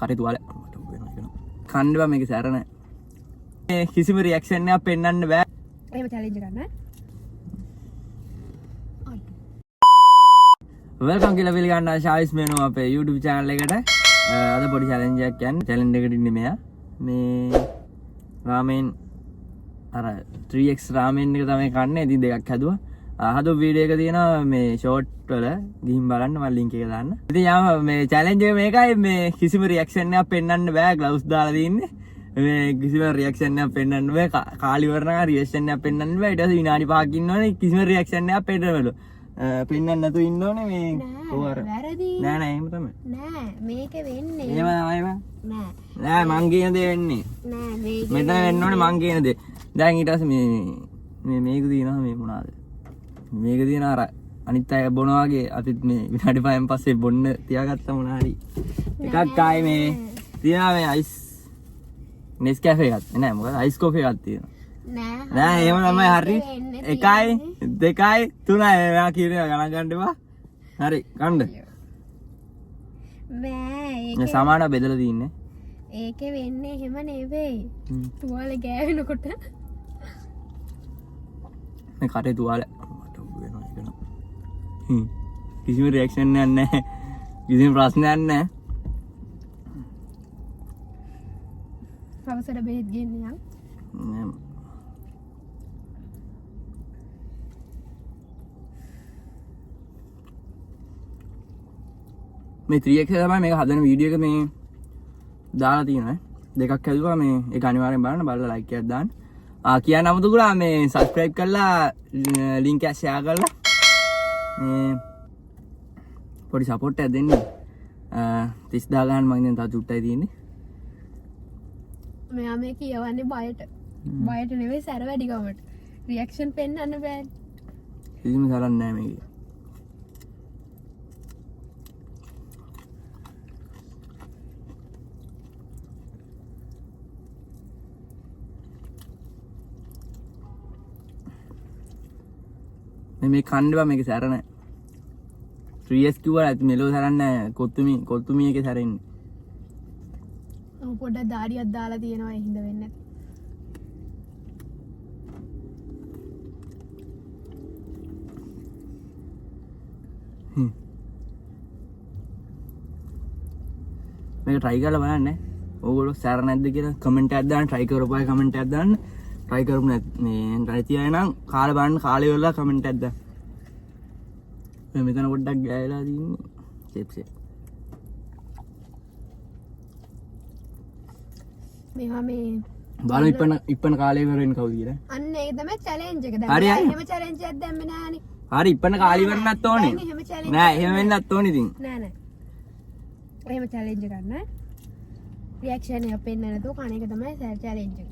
කරේ තුවාල කණ්ඩවා මේක සැරණ කිසිම රියක්ෂන් එකක් පෙන්වන්න බෑ. එහෙම චැලෙන්ජ් කරන්න. වෙල්කම් කියලා පිළිගන්නවා ශාවිස් මෙනු අපේ YouTube channel එකට. අද පොඩි challenge එකක් යන්නේ. challenge එකට ඉන්නේ මෙයා. මේ රාමෙන් අර 3x රාමෙන් එක තමයි කන්නේ. ඉතින් දෙකක් හැදුවා. හදපු වීඩියෝ එක තියෙනවා මේ ෂෝට් වල ගිහින් බලන්න මම link එක දාන්න. ඉතින් යාම මේ challenge එක මේකයි මේ කිසිම reaction එකක් පෙන්වන්න බෑ. gloves දාලා තින්නේ. මේ කිසිම reaction එකක් පෙන්වන්න බෑ. කාලි වර්ණක reaction එකක් පෙන්වන්න බෑ. ඊට පස්සේ විනාඩි 5ක් ඉන්න ඕනේ කිසිම reaction එකක් පෙන්නවලු. පෙන්වන්න නැතුව ඉන්න ඕනේ මේ ඔවර. නෑ නෑ එහෙම තමයි. නෑ මේක වෙන්නේ. එහෙම තමයි නෑ. නෑ මං කියන දේ වෙන්නේ. නෑ මේක මෙතන වෙන්න ඕනේ මං කියන දේ. දැන් ඊට පස්සේ මේ මේක දිනනවා මේ මොනවාද? මේක දින අර අනිත් අය බොනවා වගේ අපිත් මේ විනාඩි 5න් පස්සේ බොන්න තියාගත්ත මොනවා හරි එකක් ආයේ මේ තියනවා මේ අයිස් Nescafe එකක් නෑ මොකද අයිස් කෝෆි එකක් තියෙනවා නෑ එහෙම තමයි හරි 1 2 3 එයා කියනවා ගණන් ගන්න එපා හරි ගන්න බෑ මේ සමාන බෙදලා තින්නේ ඒකේ වෙන්නේ එහෙම නෙවෙයි තුවාල ගෑවෙනකොට මේ කටේ තුවාල කිසිම රියක්ෂන් එකක් නැහැ කිසිම ප්‍රශ්නයක් නැහැ පවසට බෙහෙත් ගෙන්න යන් මේ 3x තමයි මේක හදන වීඩියෝ එක මේ දාලා තියෙනවා දෙකක් හැදුවා මේ ඒක අනිවාර්යෙන් බලන්න බලලා ලයික් එකක් දාන්න කියන්න අමතකුණා මේ සබ්ස්ක්‍රයිබ් කරලා ලින්ක් එක ෂෙයා කරලා මේ පොඩි සපෝට් එකක් දෙන්න 30000 ගන්න මම දැන් තව චුට්ටයි තියෙන්නේ මෙයා මේ කියවන්නේ බයට නෙවෙයි සැර වැඩි කමට රියැක්ෂන් පෙන්වන්න බෑ කිසිම සරක් නැහැ මේකේ මේ කණ්ඩවා මේක සැර නැහැ 3s කිව්වා නැති මෙලෝ සැරන්නේ නැහැ කොත්තුමි එකේ සැරෙන්නේ ඔව් පොඩ්ඩක් දාඩියක් දාලා තියෙනවා ඒ හින්දා වෙන්නේ නැති මේක try කරලා බලන්න ඕගොල්ලෝ සැර නැද්ද කියලා කමෙන්ට් එකක් දාන්න try කරපුවා කමෙන්ට් එකක් දාන්න try කරමු මේ නැති අය නම් කාලේ බලන්න කාලේ වෙලා කමෙන්ට් එකක් දාන්න මේ මෙතන පොඩ්ඩක් ගෑයලා තින්නේ චිප්ස් එක මේවා මේ බලන්න ඉප්පන කාලේ ඉවර වෙන කවුද කියලා අන්න ඒක තමයි චැලෙන්ජ් එක දැන් එහෙම චැලෙන්ජ් එකක් දැම්මේ නෑනේ හරි ඉප්පන කාලේ ඉවරන්නත් ඕනේ නෑ එහෙම වෙන්නත් ඕනේ ඉතින් නෑ එහෙම චැලෙන්ජ් ගන්න රියැක්ෂන් එක පෙන්නන්න නැතුව කණ එක තමයි චැලෙන්ජ් එක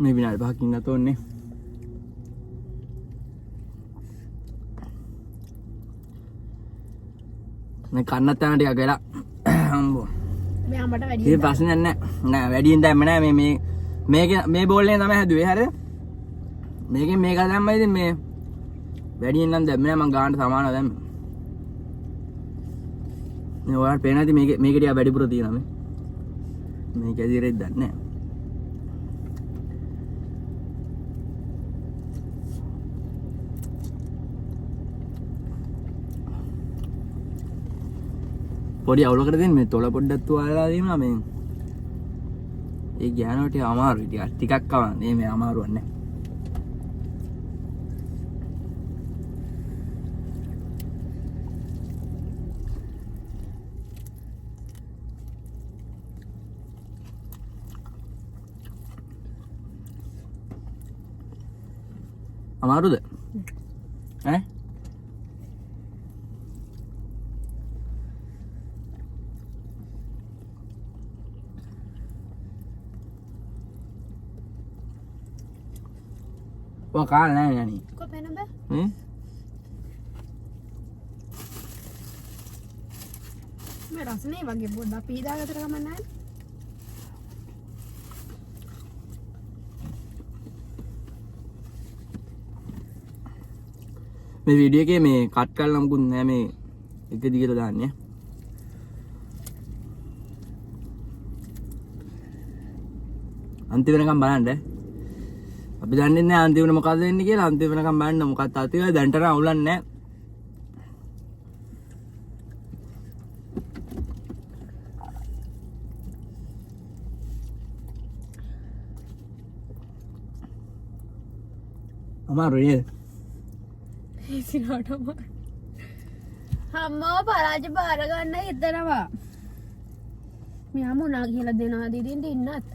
මේ විනාඩි 5ක් ඉන්නත් ඕනේ මේ කන්නත් යන ටිකක් වෙලා අම්බෝ මේ අම්මට වැඩි ඉතින් ප්‍රශ්නයක් නෑ වැඩියෙන් දැම්ම නෑ මේ බෝල් එකෙන් තමයි හැදුවේ හරිද මේකෙන් මේක දැම්මයි ඉතින් මේ වැඩියෙන් නම් දැම්මේ නෑ මං ගානට සමානව දැම්මේ මේ ඔයාලට පේනවා ඉතින් මේක ටික වැඩිපුර තියෙනවා මේක ඇදිරෙත් දන්නේ නෑ පොඩි අවුලකට දෙන්න මේ තොල පොඩ්ඩක් තුවාලලා දෙනවා මේ ඒ ගෑනට අමාරුයි ටිකක් කවන්නේ මේ අමාරුවක් නැහැ අමාරුද ඈ Wah kalah ya nih. Kok pengen mbak? මේ රසනේ වගේ පොඩ්ඩක් පීදාගත්තට කමක් නැහැ. මේ වීඩියෝ එකේ මේ කට් කරලා මොකුත් නෑ මේ එක දිගට දාන්නේ. අන්තිම වෙනකම් බලන්න. අපි දන්නේ නැහැ අන්තිමට මොකද වෙන්නේ කියලා. අන්තිම වෙනකම් බලන්න මොකක්ද අතිව දැන්ට නම් අවුලක් නැහැ. අමාරුයි නේද? ඒසිනට අම්මව පරාජ බාර ගන්න හිතනවා. මෙයා මොනා කියලා දෙනවා දිදින් ඉන්නත්.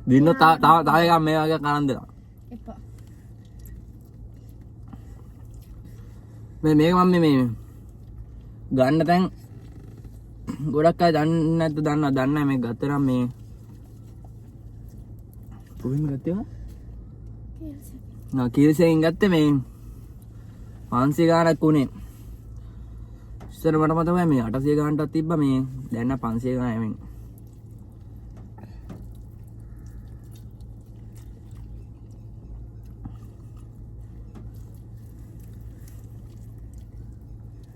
දින්නොත් තව එකක් මේ වගේ කරන් දෙනවා. එපා. මේක මම මේ ගන්න තැන් ගොඩක් අය දන්නේ නැද්ද දන්නා මේ ගත්තරම් මේ කොහෙන්ද ගත්තේ මම කීරසෙන් ගත්තේ මේ 500 ගාණක් උනේ ඉස්සර මට මතකයි මේ 800 ගාණටක් තිබ්බා මේ දැන් නම් 500 ගාණ යමින්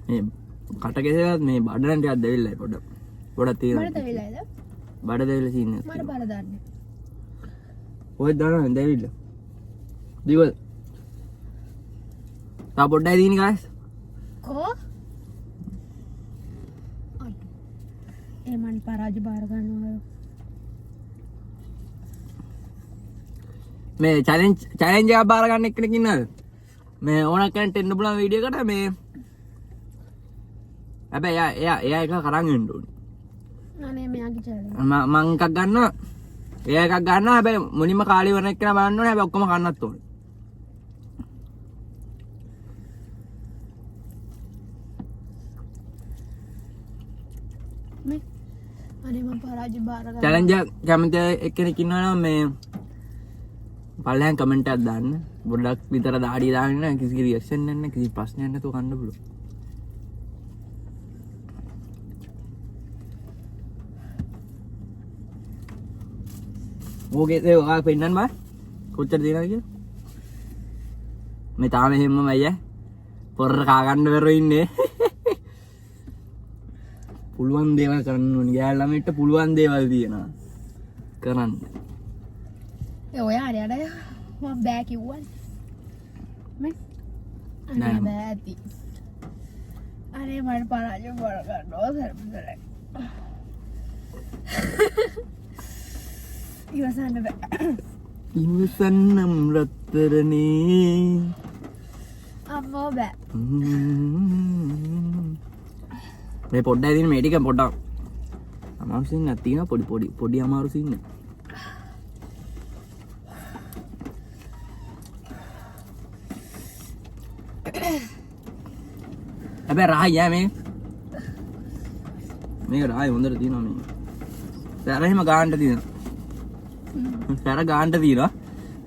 මේ කට කෙසේවත් මේ බඩරන් ටිකක් දෙවිල්ලයි පොඩක් තියෙනවා. මට දෙවිල්ලයිද? බඩ දෙවිල්ල සීන් එක. මට බඩ දාන්නේ. ඔය දානවා දෙවිල්ල. දිවල්. තා පොඩ්ඩයි දීනි guys. කෝ? ඒ මන් පරාජ බාර ගන්නවා. මේ චැලෙන්ජ් එකක් බාර ගන්න එක්කෙනෙක් ඉන්නවද? මේ ඕනක් කෙනෙක්ට එන්න පුළුවන් වීඩියෝ එකට මේ හැබැයි එයා එක කරන් එන්න ඕනේ. අනේ මෙයාගේ චැලෙන්ජ්. මං එකක් ගන්නවා. එයා එකක් ගන්නවා. හැබැයි මුලින්ම කාලේ වරන එක්කන බලන්න ඕනේ. හැබැයි ඔක්කොම කන්නත් ඕනේ. මේ අනේ මම පරාජ බාර ගන්නවා. චැලෙන්ජ් එක කැමති එක්කෙනෙක් ඉන්නවා නම් මේ පල්ලෙන් කමෙන්ට් එකක් දාන්න. පොඩ්ඩක් විතර දාඩිය දාන්න කිසි රියැක්ෂන් නැන්න කිසි ප්‍රශ්නයක් නැතුව කන්න පුළුවන්. ඕකේ ඒ ඔයා පෙන්නන්න බෑ කොච්චර දිනවද කියලා මේ තාම එහෙමම අයියා පොර කා ගන්න බැරුව ඉන්නේ පුළුවන් දේවල් කරන්න ඕනේ ගෑල් ළමයිට පුළුවන් දේවල් දියනවා කරන්න ඒ ඔයා හරියට මම බෑ කිව්වනේ මේ අනේ බෑ ඇති අනේ මට පරාජ බාර ගන්නවා සර්බතරයි ඉවසන්න බෑ ඉවසන්නම් රත්තරනේ අම්මෝ බෑ මේ පොඩ්ඩයි දින මේ ටික පොඩ්ඩක් අමාරු සින්න තියෙනවා පොඩි අමාරු සින්න හැබැයි රායි යා මේක රායි හොඳට තියෙනවා මේ සැර එහෙම ගාන්න තියෙනවා සැර ගාන්න තියෙනවා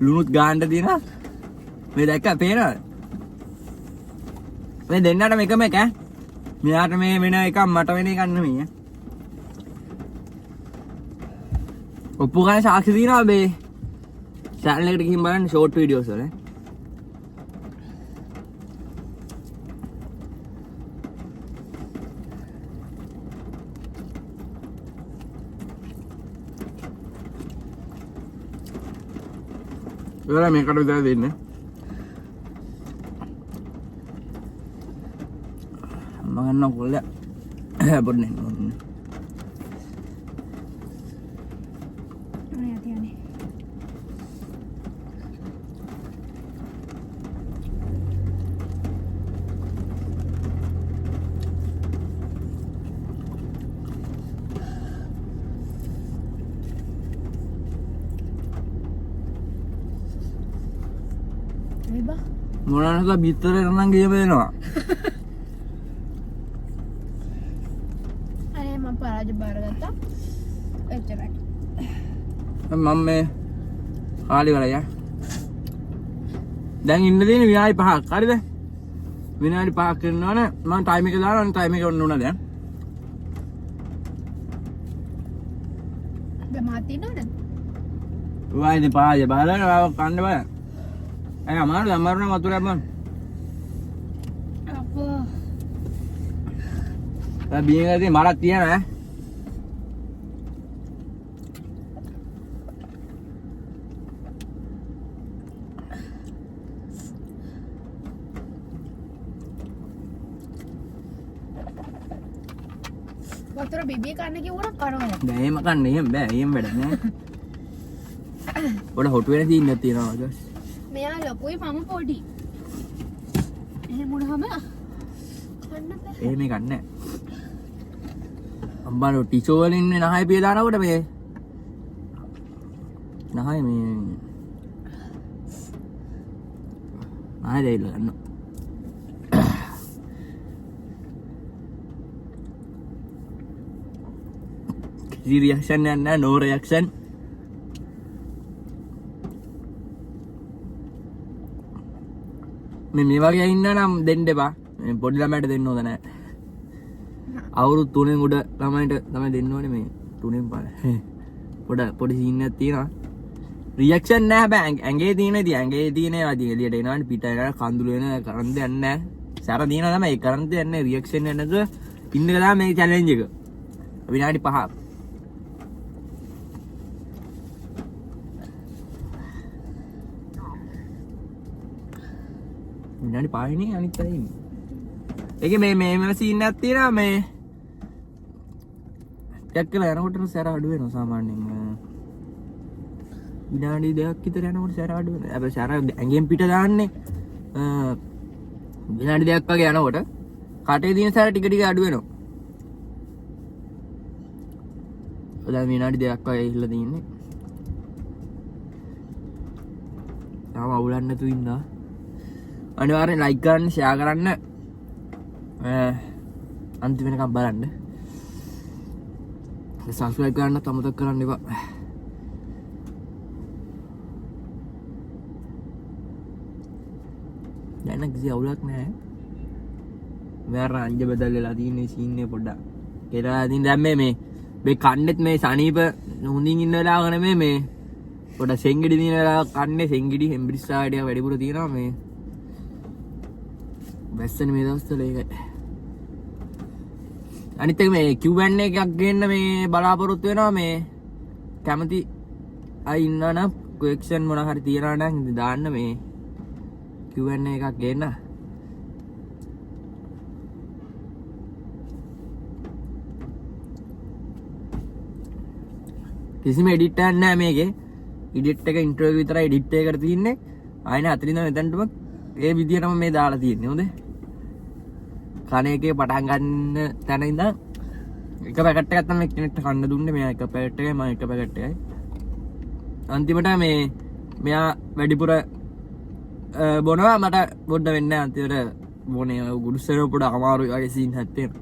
ලුණුත් ගාන්න තියෙනවා මේ දැක්ක පේනවද මේ දෙන්නට මේකම එක මෙයාට මේ වෙන එකක් මට වෙන එකක් නෙමෙයි ඔප්පු ගන්න සාක්ෂි තියෙනවා මේ channel එකට ගිහින් බලන්න short videos වල Ahora me encargo de irme. Makan nong kuliah. Bener. hati-hati. මොනවාද බිත්තර කරනම් ගිය වෙනවා. අනේ මම පරාජ බාරගත්තා. එච්චරයි. මම මේ කාලි වල යා. දැන් ඉන්න දෙන්නේ විනාඩි 5ක්. හරිද? විනාඩි 5ක් කරනවනේ මම ටයිම් එක දානවා ටයිම් එක ඔන්න උනා දැන්. දැන් මාත් ඉන්නවද? වයින් පාජ බලන්න කන්න බෑ. අය අමාරුන වතුර බං. අපෝ. බියගදී මරක් තියෙන ඈ. වතුර බිබී කන්න කිව්වොත් කනවා. දැන් එහෙම කන්න එහෙම බෑ. එහෙම වැඩ නෑ. පොඩ හොටු වෙන සීන් එකක් තියෙනවා ඊට පස්සේ. මෙයා ලොකුයි මම පොඩි. එහෙම වුණාම කන්න බෑ. එහෙම එකක් නෑ. අම්බානෝ ටිෂෝ වලින් නහය පිය දානකොට මේ නහය මේ නහය දෙයිල ගන්න. කිසි රියැක්ෂන් එකක් නෑ. නෝ රියැක්ෂන්. මේ වගේ ඉන්න නම් දෙන්න එපා. මේ පොඩි ළමයට දෙන්න හොඳ නෑ. අවුරුදු 3 උඩ ළමයින්ට තමයි දෙන්න ඕනේ මේ 3න් පාන. පොඩි සීන් එකක් තියෙනවා. රියැක්ෂන් නෑ බෑ. ඇඟේ තියෙන ඉතින් ඇඟේ තියෙන ඒවා ඉතින් එළියට එනවනේ පිට යනවා කඳුළු වෙන කරන් දෙයක් නෑ. සැර දිනනවා තමයි ඒ කරන් දෙයක් නෑ. රියැක්ෂන් එක නැතුව ඉන්න එක තමයි මේ චැලෙන්ජ් එක. විනාඩි 5ක්. විනාඩි 5නේ අනිත් පැත්තේ ඉන්නේ. ඒකේ මේ සීන් එකක් තියෙනවා මේ ටැක් කරලා යනකොට සැර අඩු වෙනවා සාමාන්‍යයෙන්. විනාඩි 2ක් විතර යනකොට සැර අඩු වෙනවා. හැබැයි සැර ඇඟෙන් පිට දාන්නේ විනාඩි 2ක් වගේ යනකොට කටේ තියෙන සැර ටික ටික අඩු වෙනවා. දැන් විනාඩි 2ක් වගේ ඉල්ල තියෙන්නේ. තාම අවුලක් නැතුව ඉන්නවා. අනිවාර්යෙන් ලයික් කරන්න, ෂෙයා කරන්න. අන්තිම වෙනකම් බලන්න. සබ්ස්ක්‍රයිබ් කරන්න අමතක කරන්න එපා. දැන් කිසි අවුලක් නැහැ. මෙයාර අංජ බදල්ලා තියෙන සීන් එක පොඩ්ඩක්. ඒලා ඉතින් දැන් මේ කන්නේත් මේ සනීප හොඳින් ඉන්න වෙලාවක නෙමෙයි මේ පොඩ සෙන්ගිඩි දින වෙලාව කන්නේ සෙන්ගිඩි හෙම්බිරිස්සාඩිය වැඩිපුර තියෙනවා මේ වැස්සනේ මේ දවස්වල ඒක. අනිත් එක මේ Q&A එකක් ගේන්න මේ බලාපොරොත්තු වෙනවා මේ කැමති අය ඉන්නා නම් ක්වෙස්චන් මොනවා හරි තියනවා නම් ඉතින් දාන්න මේ Q&A එකක් ගේන්න. කිසිම එඩිට් එකක් නැහැ මේකේ. එඩිට් එක ඉන්ට්‍රෝ විතරයි එඩිට් එකකට තියෙන්නේ. ආයෙත් 40 ඉඳන් මෙතනටම ඒ විදියටම මේ දාලා තියෙන්නේ. හොඳේ. කන එකේ පටන් ගන්න තැන ඉඳන් එක පැකට් එකක් තමයි කෙනෙක්ට කන්න දුන්නේ. මෙයා එක පැකට් එකයි මම එක පැකට් එකයි. අන්තිමට මෙයා වැඩිපුර බොනවා මට බොන්න වෙන්නේ නැහැ. අන්තිමට බොනේ ගුඩුස්සර පොඩ අමාරුයි වගේ සීන් එකක් තියෙනවා.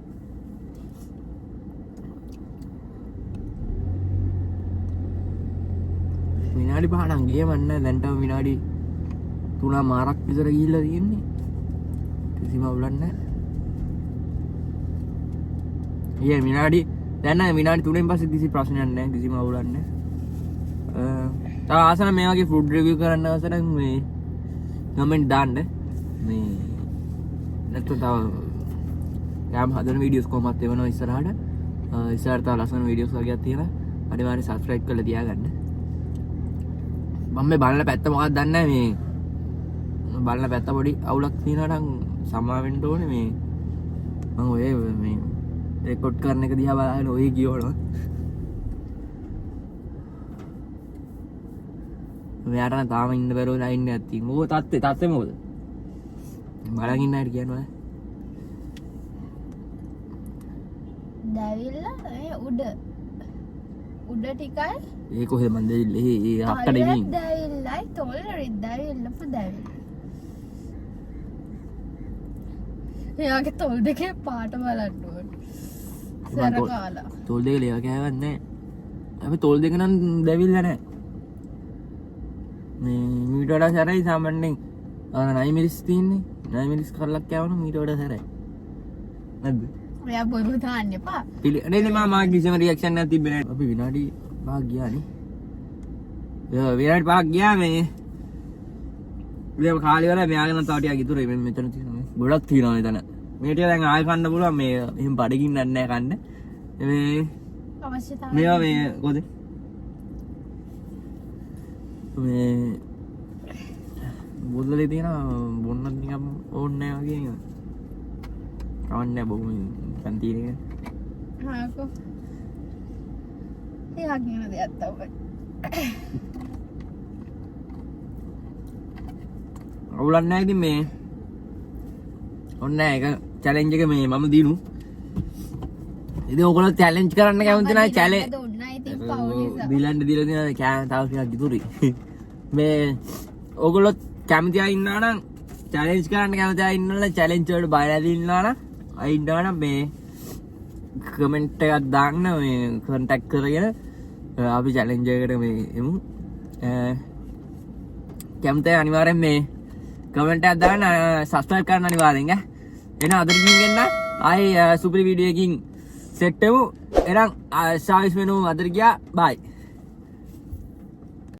විනාඩි 5 නම් ගියමන්න දැන්ට විනාඩි 3මාරක් විතර ගිහිල්ලා තියෙන්නේ. කිසිම අවුලක් නැහැ. ඊයේ විනාඩි දැන් විනාඩි 3න් පස්සේ කිසි ප්‍රශ්නයක් නැහැ. කිසිම අවුලක් නැහැ. තව ආසන මේ වගේ ෆුඩ් රිවිව් කරන්න අවසර මේ කමෙන්ට් දාන්න. මේ නැත්නම් තව යාම හදන වීඩියෝස් කොහොමද එවනවා ඉස්සරහට. ඉස්සරහට තව ලස්සන වීඩියෝස් වගේක් තියෙනවා. අනිවාර්යෙන් සබ්ස්ක්‍රයිබ් කරලා තියාගන්න. මම මේ බලන පැත්ත මොකක්ද දන්නේ නැහැ. මේ බලන පැත්ත පොඩි අවුලක් තියෙනවා නම් සමා වෙන්න ඕනේ. මේ මම ඔය මේ රෙකෝඩ් කරන එක දිහා බලගෙන ඔය කියවනවා. මෙයාට නම් තාම ඉන්න බැරුව ලයින් එකක් තියෙනවා. මොකද තාත්තේ මොකද? බලන් ඉන්න හැටි කියනවා. දැවිල්ලා ඒ උඩ ටිකයි ඒ කොහෙද මන් දෙවිල්ල ඒ අක්කට ඉන්නේ. දැවිල්ලයි තොල්ලරි දැවිල්ල පුදැවිල්ල. එයාගේ තොල් දෙකේ පාට බලන්න ඕනේ. සරකාලා. තොල් දෙක ලියා කෑවත් නැහැ. අපි තොල් දෙක නම් දැවිල්ල නැහැ. මේ මීට වඩා සැරයි සාමාන්‍යයෙන් 9 මිනිස් තියෙන්නේ. 9 මිනිස් කරලක් කෑවනම් මීට වඩා සැරයි. නැද්ද? ඔයා බොරු දාන්න එපා. නේ මම කිසිම රියැක්ෂන් එකක් තිබ්බේ නැහැ. අපි විනාඩි 5 ගියානේ. විනාඩි 5ක් ගියා මේ ඉතින් කාලේ වල මෙයාගෙන තව ටිකක් ඉතුරුයි මෙතන තියෙනවා ගොඩක් තියෙනවා මෙතන මේ ටික දැන් ආයෙ කන්න පුළුවන් මේ එහෙම බඩගින්නක් නැහැ කන්න මේ අවශ්‍යතාවය මේවා මේ කොහොද මේ බොල්ලේ තියෙන බොන්නත් නිකම් ඕනේ නැහැ වගේ නේද කවන්නේ බොහොම පන්තින එක හාකෝ ඒ වගේ දෙයක් තමයි අවුලක් නැහැ ඉතින් මේ ඔන්න ඒක චැලෙන්ජ් එක මේ මම දිනු ඉතින් ඔයගොල්ලෝ චැලෙන්ජ් කරන්න කැමති නැහැ චැලෙන්ජ් දුන්නා ඉතින් පව් නිසා බිලන්ඩ දීලා තියෙන කෑ තව ටිකක් ඉතුරුයි මේ ඔයගොල්ලෝ කැමති අය ඉන්නවා නම් චැලෙන්ජ් කරන්න කැමති අය ඉන්නවා නම් චැලෙන්ජ් වලට බය නැති ඉන්නවා නම් අය ඉන්නවා නම් මේ කමෙන්ට් එකක් දාන්න මේ කොන්ටැක්ට් කරගෙන අපි චැලෙන්ජ් එකකට මේ එමු කැමති අනිවාර්යෙන් මේ කමෙන්ට් එකක් දාන්න සබ්ස්ක්‍රයිබ් කරන්න අනිවාර්යෙන් ඈ එහෙනම් අද ගින්න ආයේ සුපිරි වීඩියෝ එකකින් සෙට් වෙමු එහෙනම් සර්විස් මෙනු අතර ගියා බයි